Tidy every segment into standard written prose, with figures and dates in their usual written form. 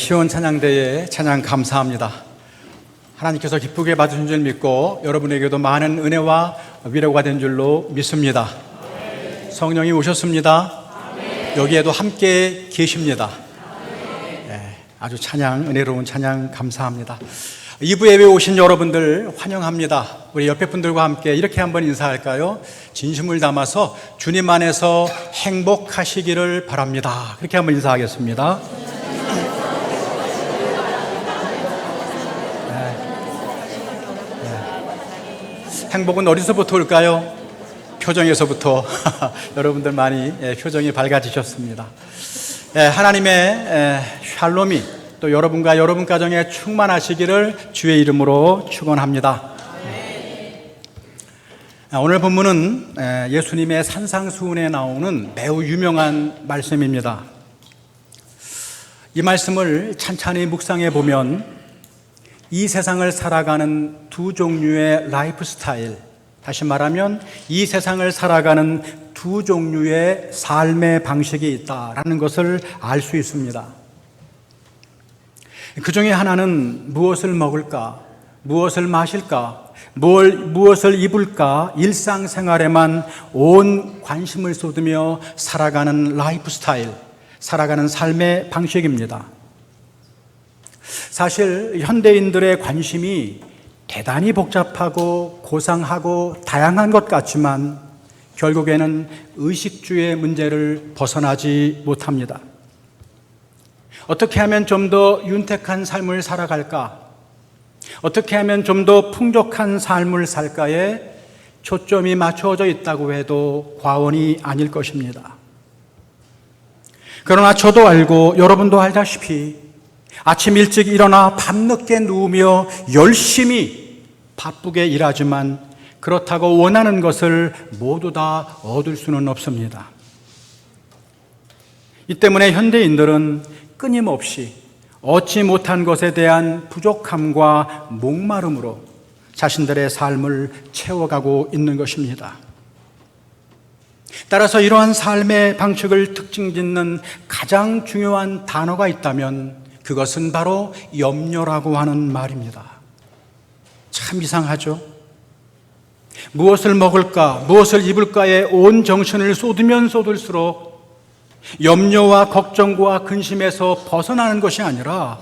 시온 찬양대에 찬양 감사합니다. 하나님께서 기쁘게 받으신 줄 믿고 여러분에게도 많은 은혜와 위로가 된 줄로 믿습니다. 성령이 오셨습니다. 여기에도 함께 계십니다. 아주 찬양, 은혜로운 찬양 감사합니다. 2부 예배에 오신 여러분들 환영합니다. 우리 옆에 분들과 함께 이렇게 한번 인사할까요? 진심을 담아서 주님 안에서 행복하시기를 바랍니다. 그렇게 한번 인사하겠습니다. 행복은 어디서부터 올까요? 표정에서부터. 여러분들 많이 표정이 밝아지셨습니다. 하나님의 샬롬이 또 여러분과 여러분 가정에 충만하시기를 주의 이름으로 축원합니다. 오늘 본문은 예수님의 산상수훈에 나오는 매우 유명한 말씀입니다. 이 말씀을 찬찬히 묵상해 보면 이 세상을 살아가는 두 종류의 라이프 스타일, 다시 말하면 이 세상을 살아가는 두 종류의 삶의 방식이 있다라는 것을 알 수 있습니다. 그 중에 하나는 무엇을 먹을까, 무엇을 마실까, 무엇을 입을까 일상생활에만 온 관심을 쏟으며 살아가는 라이프 스타일, 살아가는 삶의 방식입니다. 사실 현대인들의 관심이 대단히 복잡하고 고상하고 다양한 것 같지만 결국에는 의식주의 문제를 벗어나지 못합니다. 어떻게 하면 좀 더 윤택한 삶을 살아갈까? 어떻게 하면 좀 더 풍족한 삶을 살까에 초점이 맞춰져 있다고 해도 과언이 아닐 것입니다. 그러나 저도 알고 여러분도 알다시피 아침 일찍 일어나 밤늦게 누우며 열심히 바쁘게 일하지만 그렇다고 원하는 것을 모두 다 얻을 수는 없습니다. 이 때문에 현대인들은 끊임없이 얻지 못한 것에 대한 부족함과 목마름으로 자신들의 삶을 채워가고 있는 것입니다. 따라서 이러한 삶의 방식을 특징짓는 가장 중요한 단어가 있다면 그것은 바로 염려라고 하는 말입니다. 참 이상하죠? 무엇을 먹을까, 무엇을 입을까에 온 정신을 쏟으면 쏟을수록 염려와 걱정과 근심에서 벗어나는 것이 아니라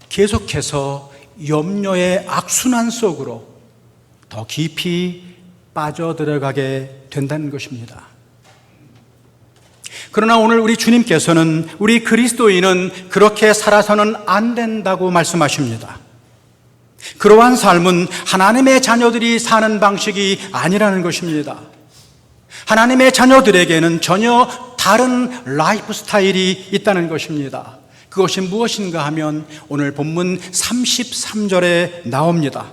계속해서 염려의 악순환 속으로 더 깊이 빠져들어가게 된다는 것입니다. 그러나 오늘 우리 주님께서는 우리 그리스도인은 그렇게 살아서는 안 된다고 말씀하십니다. 그러한 삶은 하나님의 자녀들이 사는 방식이 아니라는 것입니다. 하나님의 자녀들에게는 전혀 다른 라이프 스타일이 있다는 것입니다. 그것이 무엇인가 하면 오늘 본문 33절에 나옵니다.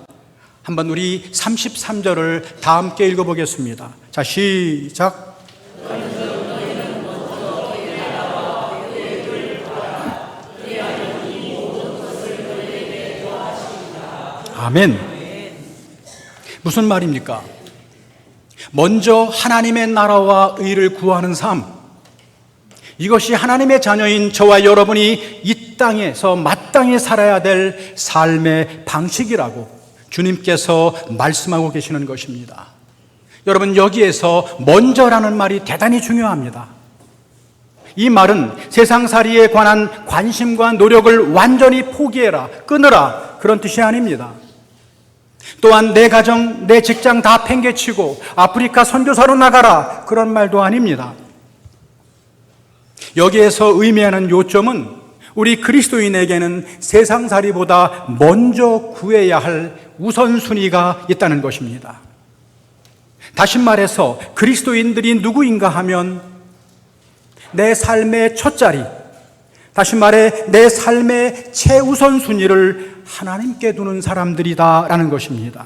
한번 우리 33절을 다 함께 읽어보겠습니다. 자, 시작. 아멘. 무슨 말입니까? 먼저 하나님의 나라와 의를 구하는 삶, 이것이 하나님의 자녀인 저와 여러분이 이 땅에서 마땅히 살아야 될 삶의 방식이라고 주님께서 말씀하고 계시는 것입니다. 여러분, 여기에서 먼저라는 말이 대단히 중요합니다. 이 말은 세상살이에 관한 관심과 노력을 완전히 포기해라, 끊으라, 그런 뜻이 아닙니다. 또한 내 가정, 내 직장 다 팽개치고 아프리카 선교사로 나가라, 그런 말도 아닙니다. 여기에서 의미하는 요점은 우리 그리스도인에게는 세상살이보다 먼저 구해야 할 우선순위가 있다는 것입니다. 다시 말해서 그리스도인들이 누구인가 하면 내 삶의 첫자리, 다시 말해 내 삶의 최우선순위를 하나님께 두는 사람들이다라는 것입니다.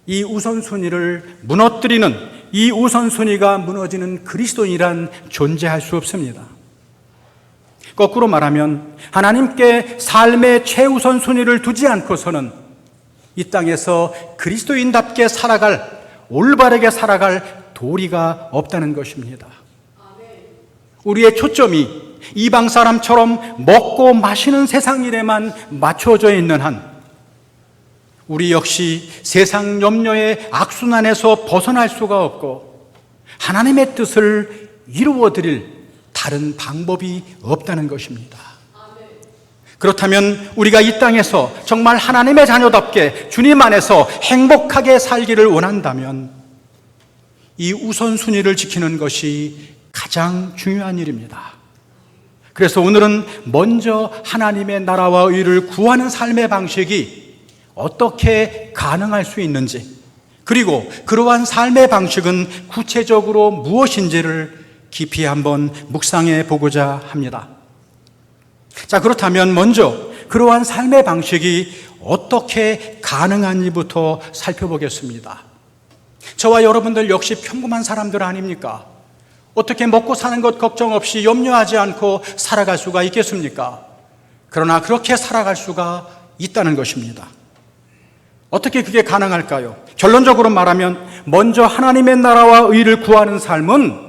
이 우선순위를 무너뜨리는, 이 우선순위가 무너지는 그리스도인이란 존재할 수 없습니다. 거꾸로 말하면 하나님께 삶의 최우선순위를 두지 않고서는 이 땅에서 그리스도인답게 살아갈, 올바르게 살아갈 도리가 없다는 것입니다. 우리의 초점이 이방 사람처럼 먹고 마시는 세상 일에만 맞춰져 있는 한 우리 역시 세상 염려의 악순환에서 벗어날 수가 없고 하나님의 뜻을 이루어 드릴 다른 방법이 없다는 것입니다. 그렇다면 우리가 이 땅에서 정말 하나님의 자녀답게 주님 안에서 행복하게 살기를 원한다면 이 우선순위를 지키는 것이 가장 중요한 일입니다. 그래서 오늘은 먼저 하나님의 나라와 의를 구하는 삶의 방식이 어떻게 가능할 수 있는지, 그리고 그러한 삶의 방식은 구체적으로 무엇인지를 깊이 한번 묵상해 보고자 합니다. 자, 그렇다면 먼저 그러한 삶의 방식이 어떻게 가능한지부터 살펴보겠습니다. 저와 여러분들 역시 평범한 사람들 아닙니까? 어떻게 먹고 사는 것 걱정 없이 염려하지 않고 살아갈 수가 있겠습니까? 그러나 그렇게 살아갈 수가 있다는 것입니다. 어떻게 그게 가능할까요? 결론적으로 말하면 먼저 하나님의 나라와 의를 구하는 삶은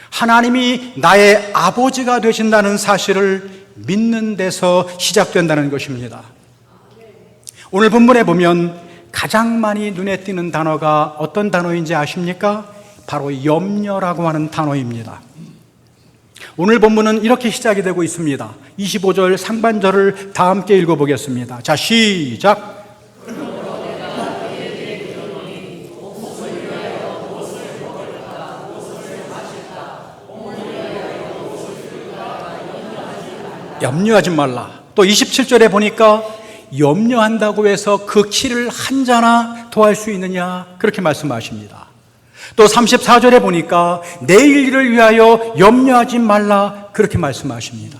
하나님이 나의 아버지가 되신다는 사실을 믿는 데서 시작된다는 것입니다. 오늘 본문에 보면 가장 많이 눈에 띄는 단어가 어떤 단어인지 아십니까? 바로 염려라고 하는 단어입니다. 오늘 본문은 이렇게 시작이 되고 있습니다. 25절 상반절을 다 함께 읽어보겠습니다. 자, 시작! 염려하지 말라. 또 27절에 보니까 염려한다고 해서 그 키를 한 자나 더할 수 있느냐, 그렇게 말씀하십니다. 또 34절에 보니까 내일 일을 위하여 염려하지 말라, 그렇게 말씀하십니다.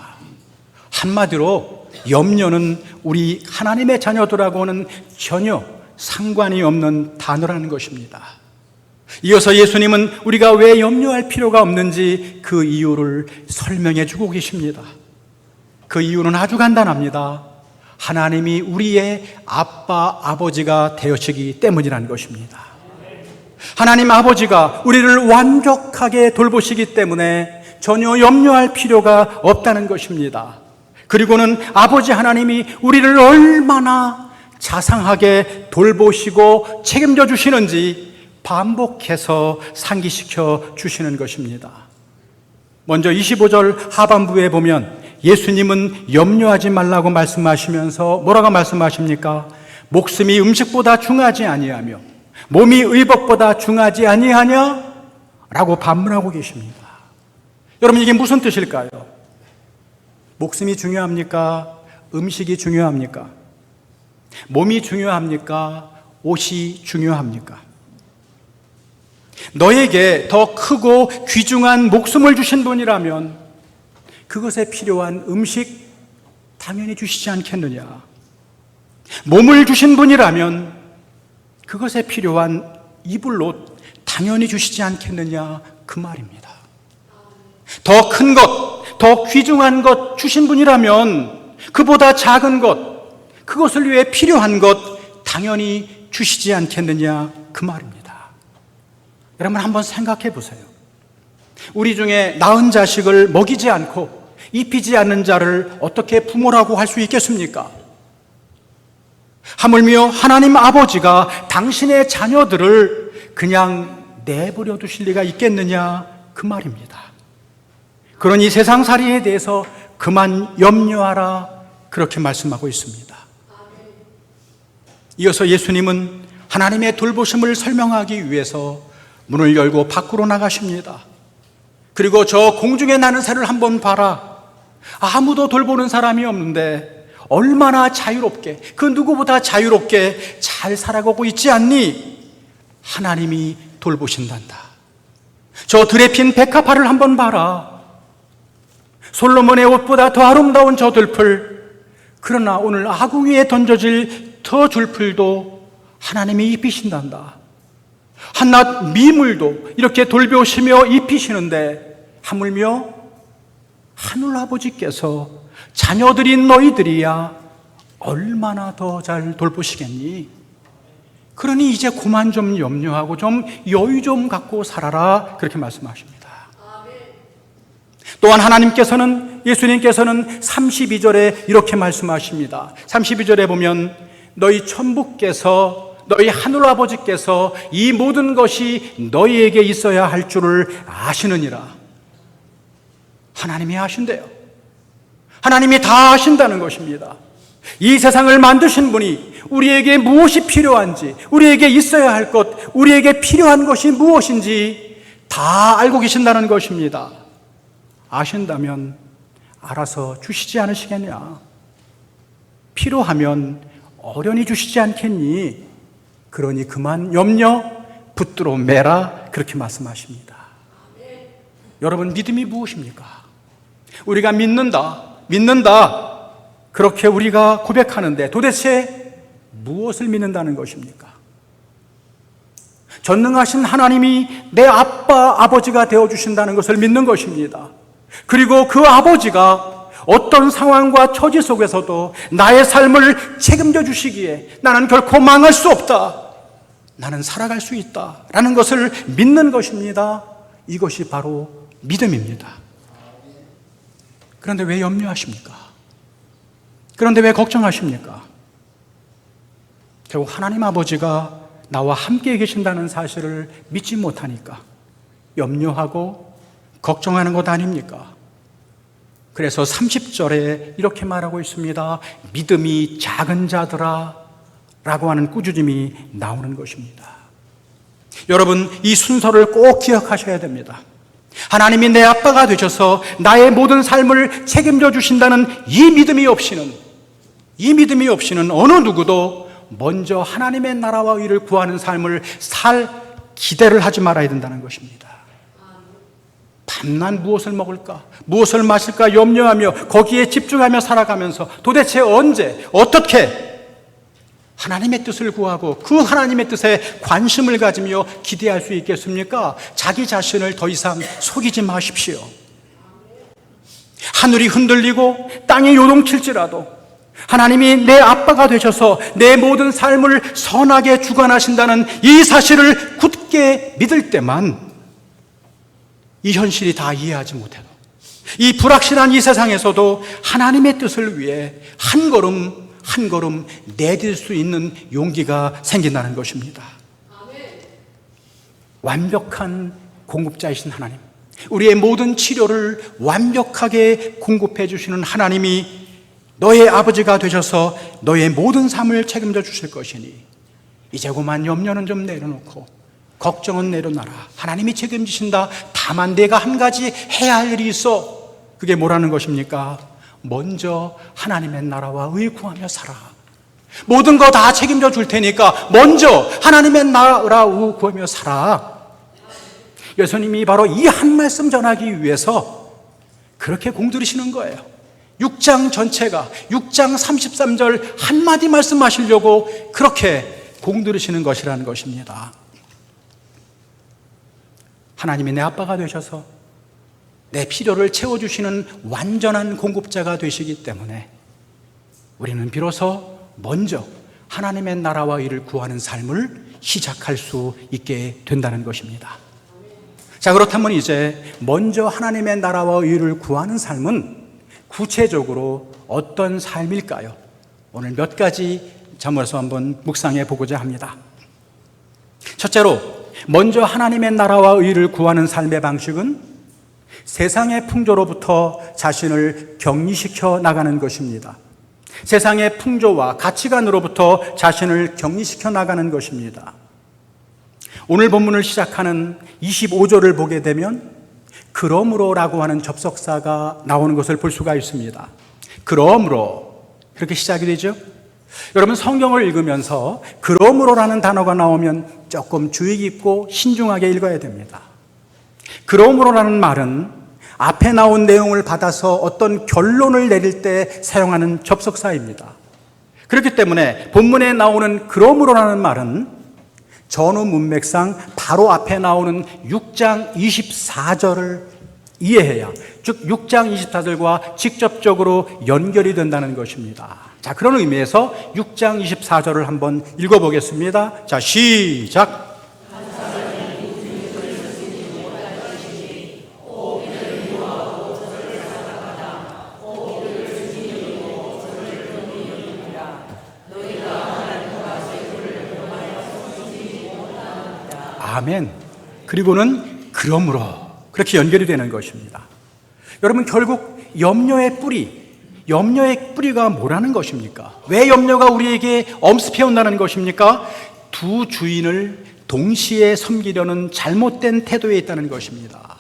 한마디로 염려는 우리 하나님의 자녀들하고는 전혀 상관이 없는 단어라는 것입니다. 이어서 예수님은 우리가 왜 염려할 필요가 없는지 그 이유를 설명해 주고 계십니다. 그 이유는 아주 간단합니다. 하나님이 우리의 아빠, 아버지가 되어시기 때문이라는 것입니다. 하나님 아버지가 우리를 완벽하게 돌보시기 때문에 전혀 염려할 필요가 없다는 것입니다. 그리고는 아버지 하나님이 우리를 얼마나 자상하게 돌보시고 책임져 주시는지 반복해서 상기시켜 주시는 것입니다. 먼저 25절 하반부에 보면 예수님은 염려하지 말라고 말씀하시면서 뭐라고 말씀하십니까? 목숨이 음식보다 중하지 아니하며 몸이 의복보다 중하지 아니하냐? 라고 반문하고 계십니다. 여러분, 이게 무슨 뜻일까요? 목숨이 중요합니까? 음식이 중요합니까? 몸이 중요합니까? 옷이 중요합니까? 너에게 더 크고 귀중한 목숨을 주신 분이라면 그것에 필요한 음식 당연히 주시지 않겠느냐? 몸을 주신 분이라면 그것에 필요한 입을 옷 당연히 주시지 않겠느냐? 그 말입니다. 더 큰 것, 더 귀중한 것 주신 분이라면 그보다 작은 것, 그것을 위해 필요한 것 당연히 주시지 않겠느냐? 그 말입니다. 여러분, 한번 생각해 보세요. 우리 중에 낳은 자식을 먹이지 않고 입히지 않는 자를 어떻게 부모라고 할 수 있겠습니까? 하물며 하나님 아버지가 당신의 자녀들을 그냥 내버려 두실 리가 있겠느냐, 그 말입니다. 그러니 세상살이에 대해서 그만 염려하라, 그렇게 말씀하고 있습니다. 이어서 예수님은 하나님의 돌보심을 설명하기 위해서 문을 열고 밖으로 나가십니다. 그리고 저 공중에 나는 새를 한번 봐라. 아무도 돌보는 사람이 없는데 얼마나 자유롭게, 그 누구보다 자유롭게 잘 살아가고 있지 않니? 하나님이 돌보신단다. 저 들에 핀 백합화를 한번 봐라. 솔로몬의 옷보다 더 아름다운 저 들풀, 그러나 오늘 아궁 위에 던져질 저 들풀도 하나님이 입히신단다. 한낱 미물도 이렇게 돌보시며 입히시는데 하물며 하늘 아버지께서 자녀들인 너희들이야 얼마나 더 잘 돌보시겠니? 그러니 이제 그만 좀 염려하고 좀 여유 좀 갖고 살아라, 그렇게 말씀하십니다. 또한 하나님께서는, 예수님께서는 32절에 이렇게 말씀하십니다. 32절에 보면 너희 천부께서, 너희 하늘 아버지께서 이 모든 것이 너희에게 있어야 할 줄을 아시느니라. 하나님이 아신대요. 하나님이 다 아신다는 것입니다. 이 세상을 만드신 분이 우리에게 무엇이 필요한지, 우리에게 있어야 할 것, 우리에게 필요한 것이 무엇인지 다 알고 계신다는 것입니다. 아신다면 알아서 주시지 않으시겠냐? 필요하면 어련히 주시지 않겠니? 그러니 그만 염려 붙들어 매라, 그렇게 말씀하십니다. 여러분, 믿음이 무엇입니까? 우리가 믿는다 그렇게 우리가 고백하는데 도대체 무엇을 믿는다는 것입니까? 전능하신 하나님이 내 아빠, 아버지가 되어주신다는 것을 믿는 것입니다. 그리고 그 아버지가 어떤 상황과 처지 속에서도 나의 삶을 책임져 주시기에 나는 결코 망할 수 없다, 나는 살아갈 수 있다 라는 것을 믿는 것입니다. 이것이 바로 믿음입니다. 그런데 왜 염려하십니까? 그런데 왜 걱정하십니까? 결국 하나님 아버지가 나와 함께 계신다는 사실을 믿지 못하니까 염려하고 걱정하는 것 아닙니까? 그래서 30절에 이렇게 말하고 있습니다. 믿음이 작은 자들아 라고 하는 꾸짖음이 나오는 것입니다. 여러분, 이 순서를 꼭 기억하셔야 됩니다. 하나님이 내 아빠가 되셔서 나의 모든 삶을 책임져 주신다는 이 믿음이 없이는 어느 누구도 먼저 하나님의 나라와 의를 구하는 삶을 살 기대를 하지 말아야 된다는 것입니다. 밤낮 무엇을 먹을까, 무엇을 마실까 염려하며 거기에 집중하며 살아가면서 도대체 언제, 어떻게 하나님의 뜻을 구하고 그 하나님의 뜻에 관심을 가지며 기대할 수 있겠습니까? 자기 자신을 더 이상 속이지 마십시오. 하늘이 흔들리고 땅이 요동칠지라도 하나님이 내 아빠가 되셔서 내 모든 삶을 선하게 주관하신다는 이 사실을 굳게 믿을 때만 이 현실이 다 이해하지 못해도, 이 불확실한 이 세상에서도 하나님의 뜻을 위해 한 걸음 한 걸음 내딜 수 있는 용기가 생긴다는 것입니다. 완벽한 공급자이신 하나님, 우리의 모든 치료를 완벽하게 공급해 주시는 하나님이 너의 아버지가 되셔서 너의 모든 삶을 책임져 주실 것이니 이제 그만 염려는 좀 내려놓고 걱정은 내려놔라. 하나님이 책임지신다. 다만 내가 한 가지 해야 할 일이 있어. 그게 뭐라는 것입니까? 먼저 하나님의 나라와 의 구하며 살아. 모든 거 다 책임져 줄 테니까 먼저 하나님의 나라와 의 구하며 살아. 예수님이 바로 이 한 말씀 전하기 위해서 그렇게 공들이시는 거예요. 6장 전체가 6장 33절 한마디 말씀하시려고 그렇게 공들이시는 것이라는 것입니다. 하나님이 내 아빠가 되셔서 내 필요를 채워주시는 완전한 공급자가 되시기 때문에 우리는 비로소 먼저 하나님의 나라와 의를 구하는 삶을 시작할 수 있게 된다는 것입니다. 자, 그렇다면 이제 먼저 하나님의 나라와 의를 구하는 삶은 구체적으로 어떤 삶일까요? 오늘 몇 가지 점에서 한번 묵상해 보고자 합니다. 첫째로, 먼저 하나님의 나라와 의를 구하는 삶의 방식은 세상의 풍조로부터 자신을 격리시켜 나가는 것입니다. 세상의 풍조와 가치관으로부터 자신을 격리시켜 나가는 것입니다. 오늘 본문을 시작하는 25절을 보게 되면 그러므로라고 하는 접속사가 나오는 것을 볼 수가 있습니다. 그러므로, 그렇게 시작이 되죠. 여러분, 성경을 읽으면서 그러므로라는 단어가 나오면 조금 주의 깊고 신중하게 읽어야 됩니다. 그러므로라는 말은 앞에 나온 내용을 받아서 어떤 결론을 내릴 때 사용하는 접속사입니다. 그렇기 때문에 본문에 나오는 그러므로라는 말은 전후 문맥상 바로 앞에 나오는 6장 24절을 이해해야, 즉 6장 24절과 직접적으로 연결이 된다는 것입니다. 자, 그런 의미에서 6장 24절을 한번 읽어보겠습니다. 자, 시작. 아멘. 그리고는 그러므로 그렇게 연결이 되는 것입니다. 여러분, 결국 염려의 뿌리가 뭐라는 것입니까? 왜 염려가 우리에게 엄습해 온다는 것입니까? 두 주인을 동시에 섬기려는 잘못된 태도에 있다는 것입니다.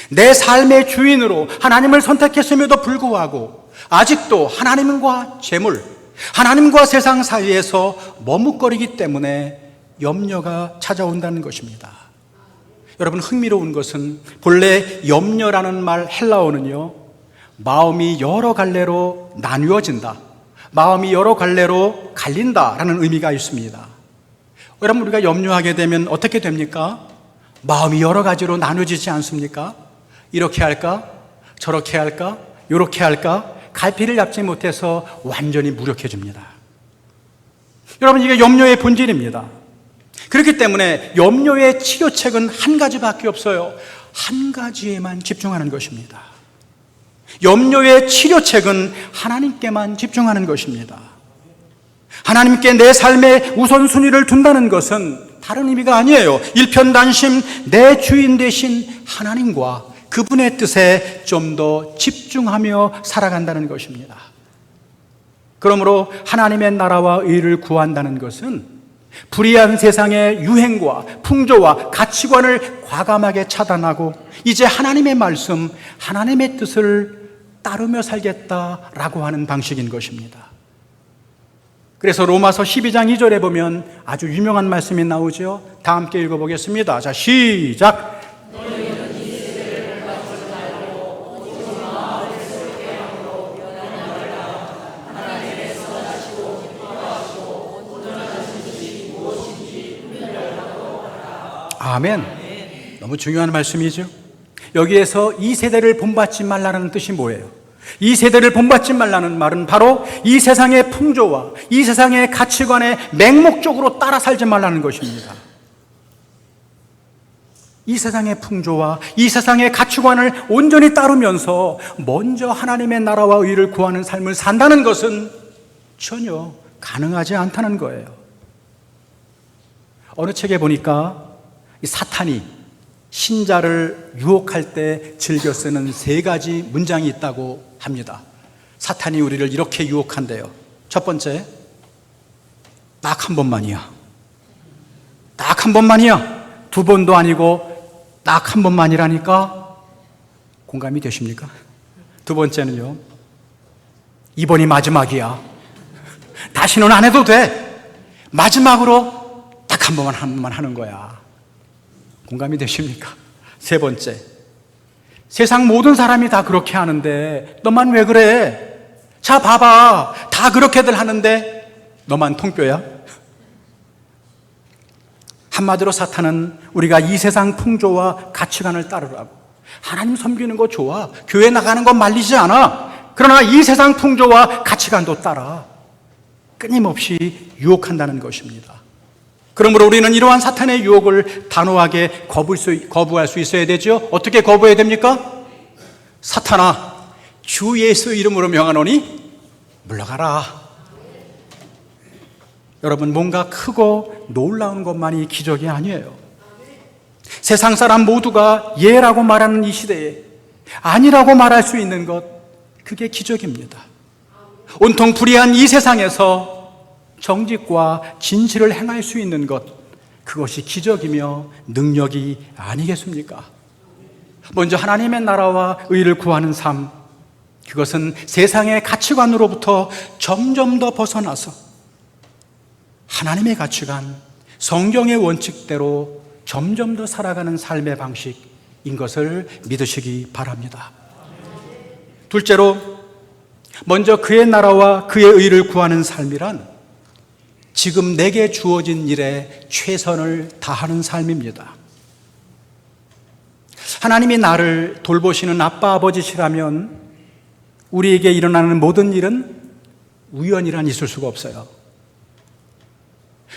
내 삶의 주인으로 하나님을 선택했음에도 불구하고 아직도 하나님과 재물, 하나님과 세상 사이에서 머뭇거리기 때문에 염려가 찾아온다는 것입니다. 여러분, 흥미로운 것은 본래 염려라는 말 헬라어는요, 마음이 여러 갈래로 나뉘어진다, 마음이 여러 갈래로 갈린다라는 의미가 있습니다. 여러분, 우리가 염려하게 되면 어떻게 됩니까? 마음이 여러 가지로 나눠지지 않습니까? 이렇게 할까? 저렇게 할까? 이렇게 할까? 갈피를 잡지 못해서 완전히 무력해집니다. 여러분, 이게 염려의 본질입니다. 그렇기 때문에 염려의 치료책은 한 가지밖에 없어요. 한 가지에만 집중하는 것입니다. 염려의 치료책은 하나님께만 집중하는 것입니다. 하나님께 내 삶의 우선순위를 둔다는 것은 다른 의미가 아니에요. 일편단심 내 주인 되신 하나님과 그분의 뜻에 좀 더 집중하며 살아간다는 것입니다. 그러므로 하나님의 나라와 의를 구한다는 것은 불의한 세상의 유행과 풍조와 가치관을 과감하게 차단하고 이제 하나님의 말씀, 하나님의 뜻을 따르며 살겠다라고 하는 방식인 것입니다. 그래서 로마서 12장 2절에 보면 아주 유명한 말씀이 나오죠. 다 함께 읽어보겠습니다. 자, 시작. 아멘. 너무 중요한 말씀이죠. 여기에서 이 세대를 본받지 말라는 뜻이 뭐예요? 이 세대를 본받지 말라는 말은 바로 이 세상의 풍조와 이 세상의 가치관에 맹목적으로 따라 살지 말라는 것입니다. 이 세상의 풍조와 이 세상의 가치관을 온전히 따르면서 먼저 하나님의 나라와 의를 구하는 삶을 산다는 것은 전혀 가능하지 않다는 거예요. 어느 책에 보니까 이 사탄이 신자를 유혹할 때 즐겨 쓰는 3가지 문장이 있다고 합니다. 사탄이 우리를 이렇게 유혹한대요. 첫 번째, 딱 한 번만이야. 딱 한 번만이야. 2번도 아니고 딱 한 번만이라니까. 공감이 되십니까? 두 번째는요, 이번이 마지막이야. 다시는 안 해도 돼. 마지막으로 딱 한 번만 하는 거야. 공감이 되십니까? 세 번째, 세상 모든 사람이 다 그렇게 하는데 너만 왜 그래? 자, 봐봐. 다 그렇게들 하는데 너만 통뼈야? 한마디로 사탄은 우리가 이 세상 풍조와 가치관을 따르라고, 하나님 섬기는 거 좋아, 교회 나가는 거 말리지 않아, 그러나 이 세상 풍조와 가치관도 따라 끊임없이 유혹한다는 것입니다. 그러므로 우리는 이러한 사탄의 유혹을 단호하게 거부할 수 있어야 되죠. 어떻게 거부해야 됩니까? 사탄아, 주 예수 이름으로 명하노니 물러가라. 여러분, 뭔가 크고 놀라운 것만이 기적이 아니에요. 세상 사람 모두가 예라고 말하는 이 시대에 아니라고 말할 수 있는 것, 그게 기적입니다. 온통 불의한 이 세상에서 정직과 진실을 행할 수 있는 것, 그것이 기적이며 능력이 아니겠습니까? 먼저 하나님의 나라와 의를 구하는 삶, 그것은 세상의 가치관으로부터 점점 더 벗어나서 하나님의 가치관, 성경의 원칙대로 점점 더 살아가는 삶의 방식인 것을 믿으시기 바랍니다. 둘째로, 먼저 그의 나라와 그의 의를 구하는 삶이란 지금 내게 주어진 일에 최선을 다하는 삶입니다. 하나님이 나를 돌보시는 아빠, 아버지시라면 우리에게 일어나는 모든 일은 우연이란 있을 수가 없어요.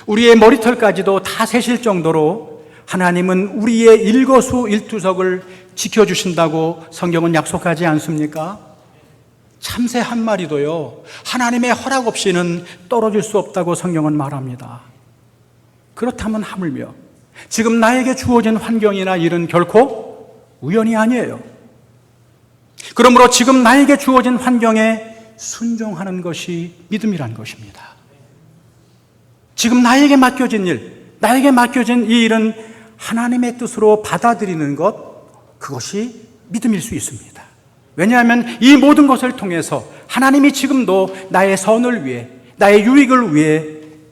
우리의 머리털까지도 다 세실 정도로 하나님은 우리의 일거수일투족을 지켜주신다고 성경은 약속하지 않습니까? 참새 한 마리도요, 하나님의 허락 없이는 떨어질 수 없다고 성경은 말합니다. 그렇다면 하물며 지금 나에게 주어진 환경이나 일은 결코 우연이 아니에요. 그러므로 지금 나에게 주어진 환경에 순종하는 것이 믿음이란 것입니다. 지금 나에게 맡겨진 일, 나에게 맡겨진 이 일은 하나님의 뜻으로 받아들이는 것, 그것이 믿음일 수 있습니다. 왜냐하면 이 모든 것을 통해서 하나님이 지금도 나의 선을 위해, 나의 유익을 위해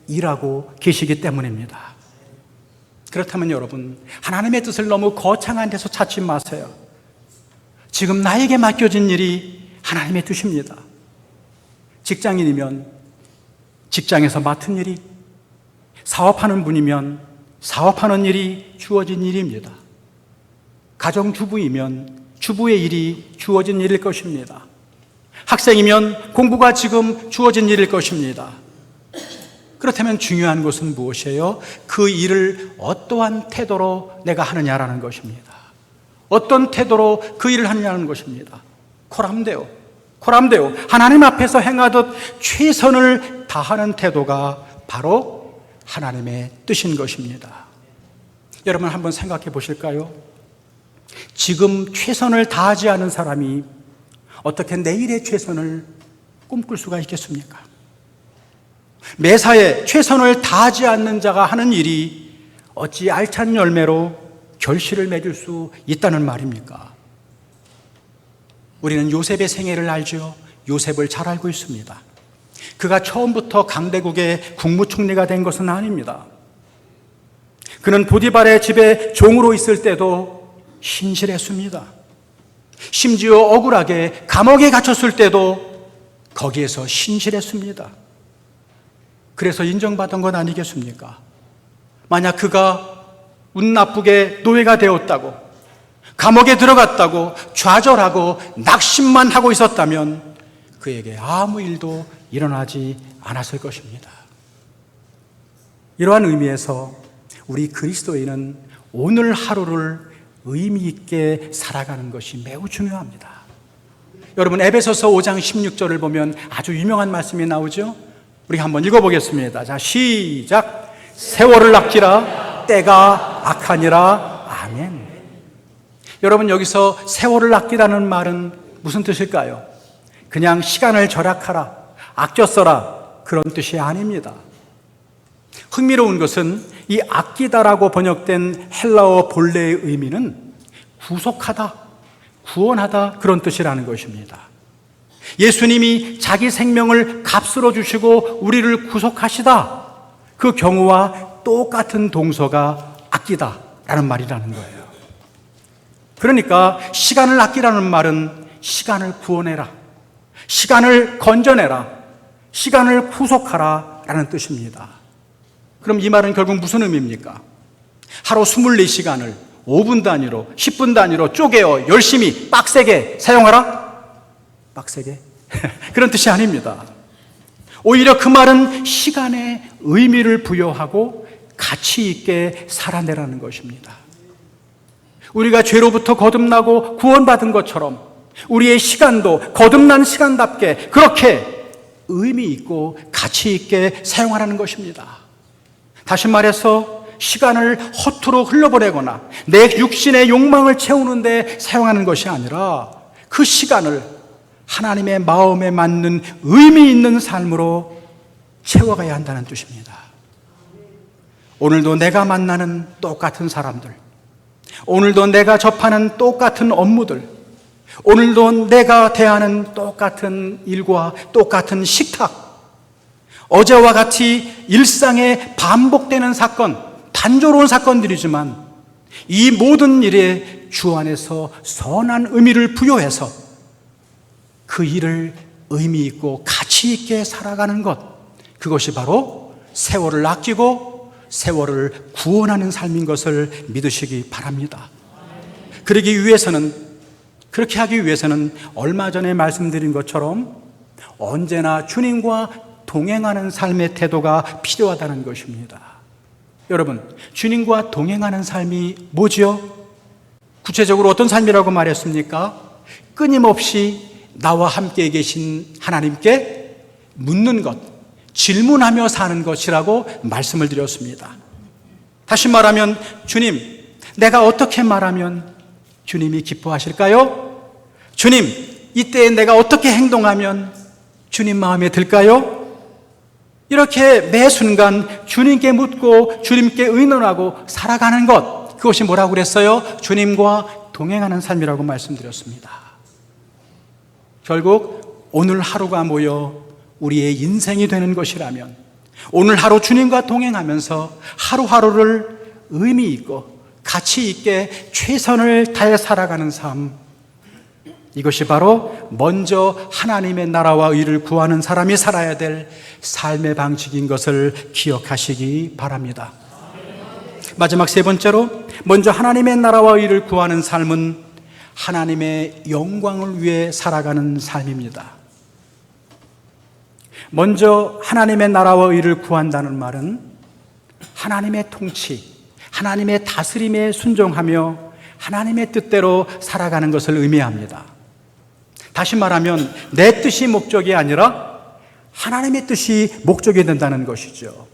일하고 계시기 때문입니다. 그렇다면 여러분, 하나님의 뜻을 너무 거창한 데서 찾지 마세요. 지금 나에게 맡겨진 일이 하나님의 뜻입니다. 직장인이면 직장에서 맡은 일이, 사업하는 분이면 사업하는 일이 주어진 일입니다. 가정주부이면 주부의 일이 주어진 일일 것입니다. 학생이면 공부가 지금 주어진 일일 것입니다. 그렇다면 중요한 것은 무엇이에요? 그 일을 어떠한 태도로 내가 하느냐라는 것입니다. 어떤 태도로 그 일을 하느냐는 것입니다. 코람데오. 하나님 앞에서 행하듯 최선을 다하는 태도가 바로 하나님의 뜻인 것입니다. 여러분 한번 생각해 보실까요? 지금 최선을 다하지 않은 사람이 어떻게 내일의 최선을 꿈꿀 수가 있겠습니까? 매사에 최선을 다하지 않는 자가 하는 일이 어찌 알찬 열매로 결실을 맺을 수 있다는 말입니까? 우리는 요셉의 생애를 알죠. 요셉을 잘 알고 있습니다. 그가 처음부터 강대국의 국무총리가 된 것은 아닙니다. 그는 보디발의 집에 종으로 있을 때도 신실했습니다. 심지어 억울하게 감옥에 갇혔을 때도 거기에서 신실했습니다. 그래서 인정받은 것 아니겠습니까? 만약 그가 운 나쁘게 노예가 되었다고, 감옥에 들어갔다고 좌절하고 낙심만 하고 있었다면 그에게 아무 일도 일어나지 않았을 것입니다. 이러한 의미에서 우리 그리스도인은 오늘 하루를 의미 있게 살아가는 것이 매우 중요합니다. 여러분, 에베소서 5장 16절을 보면 아주 유명한 말씀이 나오죠. 우리 한번 읽어보겠습니다. 자, 시작. 세월을 아끼라, 때가 악하니라. 아멘. 여러분, 여기서 세월을 아끼라는 말은 무슨 뜻일까요? 그냥 시간을 절약하라, 아껴 써라, 그런 뜻이 아닙니다. 흥미로운 것은 이 아끼다라고 번역된 헬라어 본래의 의미는 구속하다, 구원하다, 그런 뜻이라는 것입니다. 예수님이 자기 생명을 값으로 주시고 우리를 구속하시다, 그 경우와 똑같은 동서가 아끼다라는 말이라는 거예요. 그러니까 시간을 아끼라는 말은 시간을 구원해라, 시간을 건져내라, 시간을 구속하라 라는 뜻입니다. 그럼 이 말은 결국 무슨 의미입니까? 하루 24시간을 5분 단위로, 10분 단위로 쪼개어 열심히 빡세게 사용하라? 빡세게? 그런 뜻이 아닙니다. 오히려 그 말은 시간에 의미를 부여하고 가치 있게 살아내라는 것입니다. 우리가 죄로부터 거듭나고 구원받은 것처럼 우리의 시간도 거듭난 시간답게 그렇게 의미 있고 가치 있게 사용하라는 것입니다. 다시 말해서 시간을 허투루 흘려보내거나 내 육신의 욕망을 채우는데 사용하는 것이 아니라 그 시간을 하나님의 마음에 맞는 의미 있는 삶으로 채워가야 한다는 뜻입니다. 오늘도 내가 만나는 똑같은 사람들, 오늘도 내가 접하는 똑같은 업무들, 오늘도 내가 대하는 똑같은 일과 똑같은 식탁, 어제와 같이 일상에 반복되는 사건, 단조로운 사건들이지만 이 모든 일에 주 안에서 선한 의미를 부여해서 그 일을 의미 있고 가치 있게 살아가는 것, 그것이 바로 세월을 아끼고 세월을 구원하는 삶인 것을 믿으시기 바랍니다. 그렇게 하기 위해서는 얼마 전에 말씀드린 것처럼 언제나 주님과 동행하는 삶의 태도가 필요하다는 것입니다. 여러분, 주님과 동행하는 삶이 뭐죠? 구체적으로 어떤 삶이라고 말했습니까? 끊임없이 나와 함께 계신 하나님께 묻는 것, 질문하며 사는 것이라고 말씀을 드렸습니다. 다시 말하면 주님, 내가 어떻게 말하면 주님이 기뻐하실까요? 주님, 이때에 내가 어떻게 행동하면 주님 마음에 들까요? 이렇게 매 순간 주님께 묻고 주님께 의논하고 살아가는 것, 그것이 뭐라고 그랬어요? 주님과 동행하는 삶이라고 말씀드렸습니다. 결국 오늘 하루가 모여 우리의 인생이 되는 것이라면, 오늘 하루 주님과 동행하면서 하루하루를 의미 있고 가치 있게 최선을 다해 살아가는 삶, 이것이 바로 먼저 하나님의 나라와 의를 구하는 사람이 살아야 될 삶의 방식인 것을 기억하시기 바랍니다. 마지막 세 번째로, 먼저 하나님의 나라와 의를 구하는 삶은 하나님의 영광을 위해 살아가는 삶입니다. 먼저 하나님의 나라와 의를 구한다는 말은 하나님의 통치, 하나님의 다스림에 순종하며 하나님의 뜻대로 살아가는 것을 의미합니다. 다시 말하면 내 뜻이 목적이 아니라 하나님의 뜻이 목적이 된다는 것이죠.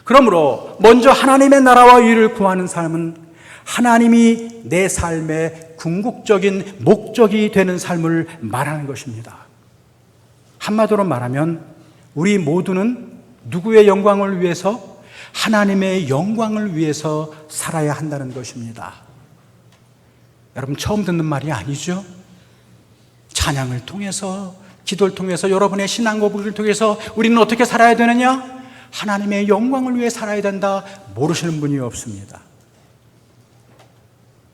그러므로 먼저 하나님의 나라와 의를 구하는 삶은 하나님이 내 삶의 궁극적인 목적이 되는 삶을 말하는 것입니다. 한마디로 말하면 우리 모두는 누구의 영광을 위해서? 하나님의 영광을 위해서 살아야 한다는 것입니다. 여러분, 처음 듣는 말이 아니죠? 찬양을 통해서, 기도를 통해서, 여러분의 신앙 고백을 통해서 우리는 어떻게 살아야 되느냐? 하나님의 영광을 위해 살아야 된다, 모르시는 분이 없습니다.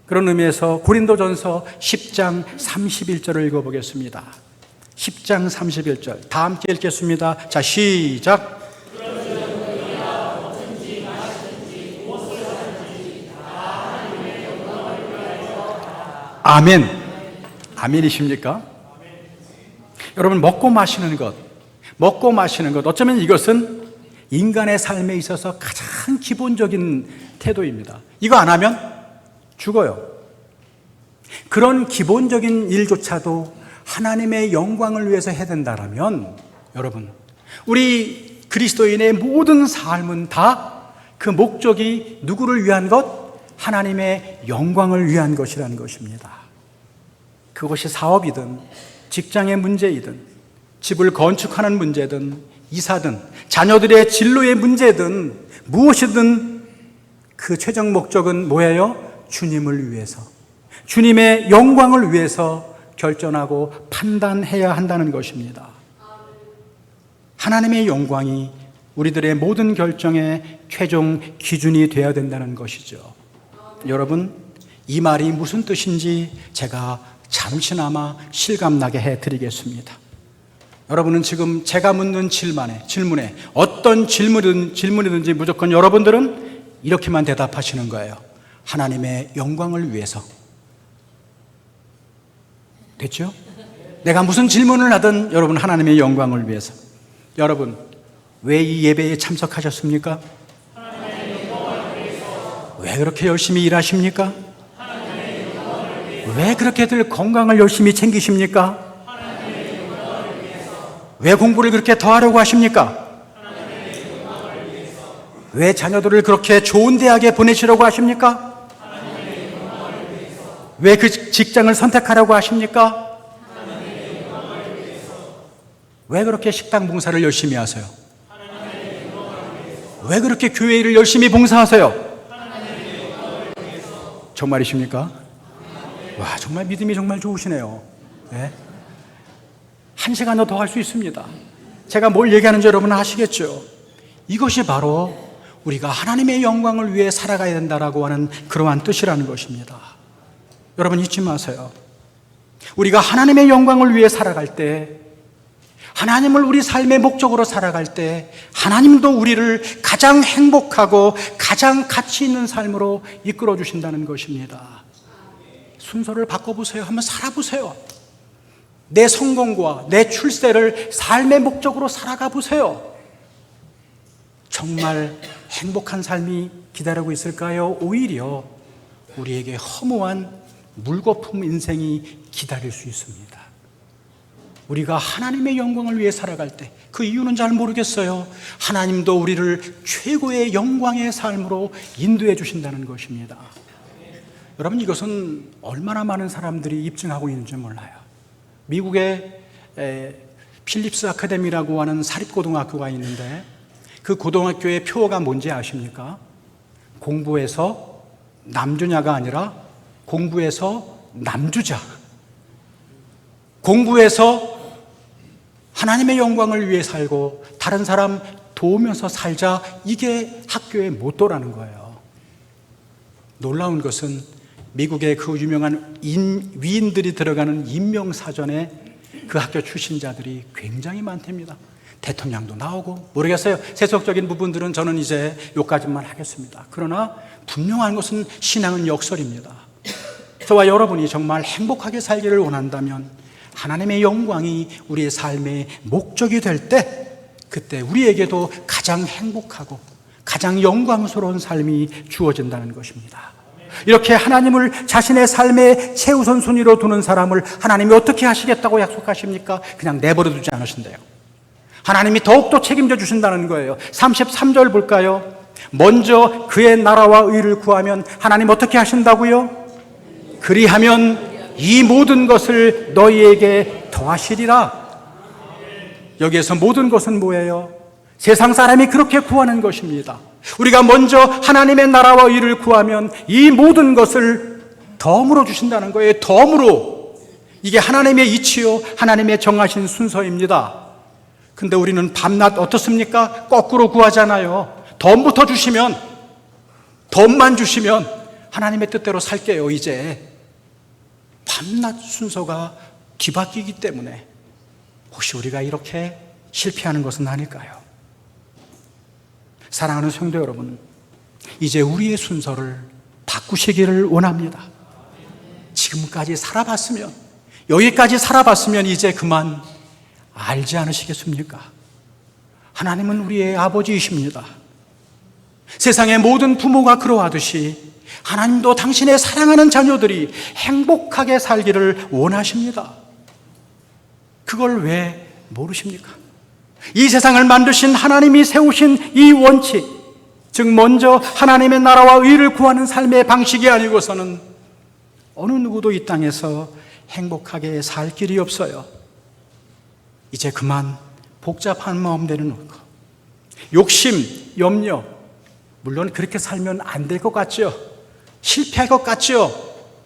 그런 의미에서 고린도전서 10장 31절을 읽어보겠습니다. 10장 31절 다 함께 읽겠습니다. 자, 시작. 아멘. 아멘이십니까? 여러분, 먹고 마시는 것, 어쩌면 이것은 인간의 삶에 있어서 가장 기본적인 태도입니다. 이거 안 하면 죽어요. 그런 기본적인 일조차도 하나님의 영광을 위해서 해야 된다면, 여러분, 우리 그리스도인의 모든 삶은 다 그 목적이 누구를 위한 것? 하나님의 영광을 위한 것이라는 것입니다. 그것이 사업이든 직장의 문제이든 집을 건축하는 문제든 이사든 자녀들의 진로의 문제든 무엇이든 그 최종 목적은 뭐예요? 주님을 위해서, 주님의 영광을 위해서 결정하고 판단해야 한다는 것입니다. 하나님의 영광이 우리들의 모든 결정의 최종 기준이 되어야 된다는 것이죠. 여러분, 이 말이 무슨 뜻인지 제가 잠시나마 실감나게 해드리겠습니다. 여러분은 지금 제가 묻는 질문에 어떤 질문이든지 무조건 여러분들은 이렇게만 대답하시는 거예요. 하나님의 영광을 위해서. 됐죠? 내가 무슨 질문을 하든 여러분 하나님의 영광을 위해서. 여러분, 왜 이 예배에 참석하셨습니까? 왜 그렇게 열심히 일하십니까? 왜 그렇게들 건강을 열심히 챙기십니까? 왜 공부를 그렇게 더 하려고 하십니까? 왜 자녀들을 그렇게 좋은 대학에 보내시려고 하십니까? 왜 그 직장을 선택하려고 하십니까? 왜 그렇게 식당 봉사를 열심히 하세요? 왜 그렇게 교회 일을 열심히 봉사하세요? 정말이십니까? 와, 정말 믿음이 정말 좋으시네요. 네? 한 시간도 더 할 수 있습니다. 제가 뭘 얘기하는지 여러분은 아시겠죠? 이것이 바로 우리가 하나님의 영광을 위해 살아가야 된다라고 하는 그러한 뜻이라는 것입니다. 여러분, 잊지 마세요. 우리가 하나님의 영광을 위해 살아갈 때, 하나님을 우리 삶의 목적으로 살아갈 때 하나님도 우리를 가장 행복하고 가장 가치 있는 삶으로 이끌어 주신다는 것입니다. 순서를 바꿔보세요. 한번 살아보세요. 내 성공과 내 출세를 삶의 목적으로 살아가 보세요. 정말 행복한 삶이 기다리고 있을까요? 오히려 우리에게 허무한 물거품 인생이 기다릴 수 있습니다. 우리가 하나님의 영광을 위해 살아갈 때 그 이유는 잘 모르겠어요. 하나님도 우리를 최고의 영광의 삶으로 인도해 주신다는 것입니다. 여러분, 이것은 얼마나 많은 사람들이 입증하고 있는지 몰라요. 미국의 필립스 아카데미라고 하는 사립고등학교가 있는데 그 고등학교의 표어가 뭔지 아십니까? 공부해서 남주냐가 아니라 공부해서 남주자. 공부해서 하나님의 영광을 위해 살고 다른 사람 도우면서 살자, 이게 학교의 모토라는 거예요. 놀라운 것은 미국의 그 유명한 위인들이 들어가는 임명사전에 그 학교 출신자들이 굉장히 많답니다. 대통령도 나오고, 모르겠어요. 세속적인 부분들은 저는 이제 여기까지만 하겠습니다. 그러나 분명한 것은 신앙은 역설입니다. 저와 여러분이 정말 행복하게 살기를 원한다면 하나님의 영광이 우리의 삶의 목적이 될 때, 그때 우리에게도 가장 행복하고 가장 영광스러운 삶이 주어진다는 것입니다. 이렇게 하나님을 자신의 삶의 최우선 순위로 두는 사람을 하나님이 어떻게 하시겠다고 약속하십니까? 그냥 내버려 두지 않으신대요. 하나님이 더욱더 책임져 주신다는 거예요. 33절 볼까요? 먼저 그의 나라와 의를 구하면 하나님 어떻게 하신다고요? 그리하면 이 모든 것을 너희에게 더하시리라. 여기에서 모든 것은 뭐예요? 세상 사람이 그렇게 구하는 것입니다. 우리가 먼저 하나님의 나라와 의를 구하면 이 모든 것을 덤으로 주신다는 거예요. 덤으로. 이게 하나님의 이치요, 하나님의 정하신 순서입니다. 근데 우리는 밤낮 어떻습니까? 거꾸로 구하잖아요. 덤부터 주시면, 덤만 주시면 하나님의 뜻대로 살게요. 이제 밤낮 순서가 뒤바뀌기 때문에 혹시 우리가 이렇게 실패하는 것은 아닐까요? 사랑하는 성도 여러분, 이제 우리의 순서를 바꾸시기를 원합니다. 지금까지 살아봤으면, 여기까지 살아봤으면 이제 그만 알지 않으시겠습니까? 하나님은 우리의 아버지이십니다. 세상의 모든 부모가 그러하듯이 하나님도 당신의 사랑하는 자녀들이 행복하게 살기를 원하십니다. 그걸 왜 모르십니까? 이 세상을 만드신 하나님이 세우신 이 원칙, 즉 먼저 하나님의 나라와 의를 구하는 삶의 방식이 아니고서는 어느 누구도 이 땅에서 행복하게 살 길이 없어요. 이제 그만 복잡한 마음 내려놓고 욕심, 염려, 물론 그렇게 살면 안 될 것 같죠? 실패할 것 같죠?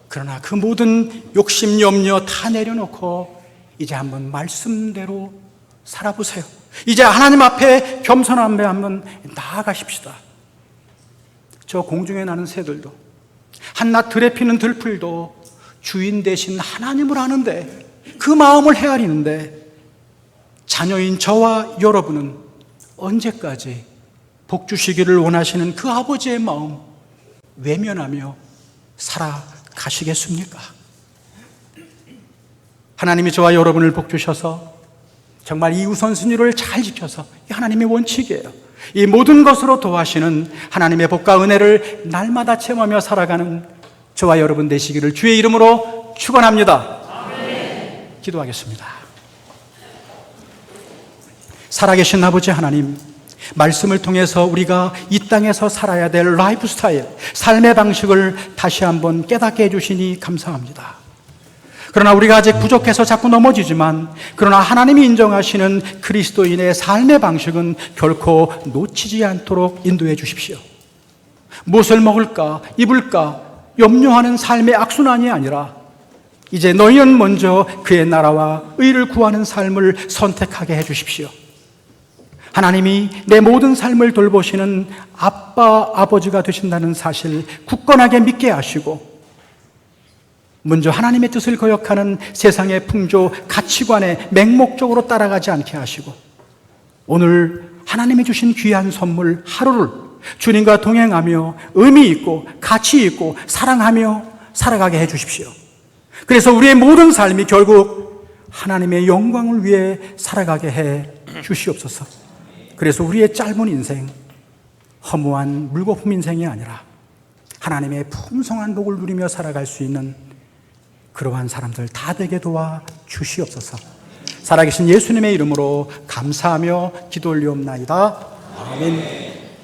그러나 그 모든 욕심, 염려 다 내려놓고 이제 한번 말씀대로 살아보세요. 이제 하나님 앞에 겸손함에 한번 나아가십시다. 저 공중에 나는 새들도, 한낮 들에 피는 들풀도 주인 대신 하나님을 아는데, 그 마음을 헤아리는데 자녀인 저와 여러분은 언제까지 복 주시기를 원하시는 그 아버지의 마음 외면하며 살아가시겠습니까? 하나님이 저와 여러분을 복 주셔서 정말 이 우선순위를 잘 지켜서, 이 하나님의 원칙이에요, 이 모든 것으로 도와시는 하나님의 복과 은혜를 날마다 체험하며 살아가는 저와 여러분 되시기를 주의 이름으로 축원합니다. 아멘. 기도하겠습니다. 살아계신 아버지 하나님, 말씀을 통해서 우리가 이 땅에서 살아야 될 라이프 스타일, 삶의 방식을 다시 한번 깨닫게 해주시니 감사합니다. 그러나 우리가 아직 부족해서 자꾸 넘어지지만, 그러나 하나님이 인정하시는 그리스도인의 삶의 방식은 결코 놓치지 않도록 인도해 주십시오. 무엇을 먹을까, 입을까 염려하는 삶의 악순환이 아니라 이제 너희는 먼저 그의 나라와 의를 구하는 삶을 선택하게 해 주십시오. 하나님이 내 모든 삶을 돌보시는 아빠, 아버지가 되신다는 사실 굳건하게 믿게 하시고, 먼저 하나님의 뜻을 거역하는 세상의 풍조, 가치관에 맹목적으로 따라가지 않게 하시고, 오늘 하나님이 주신 귀한 선물 하루를 주님과 동행하며 의미 있고 가치 있고 사랑하며 살아가게 해 주십시오. 그래서 우리의 모든 삶이 결국 하나님의 영광을 위해 살아가게 해 주시옵소서. 그래서 우리의 짧은 인생, 허무한 물거품 인생이 아니라 하나님의 풍성한 복을 누리며 살아갈 수 있는 그러한 사람들 다 되게 도와 주시옵소서. 살아계신 예수님의 이름으로 감사하며 기도 올리옵나이다. 아멘.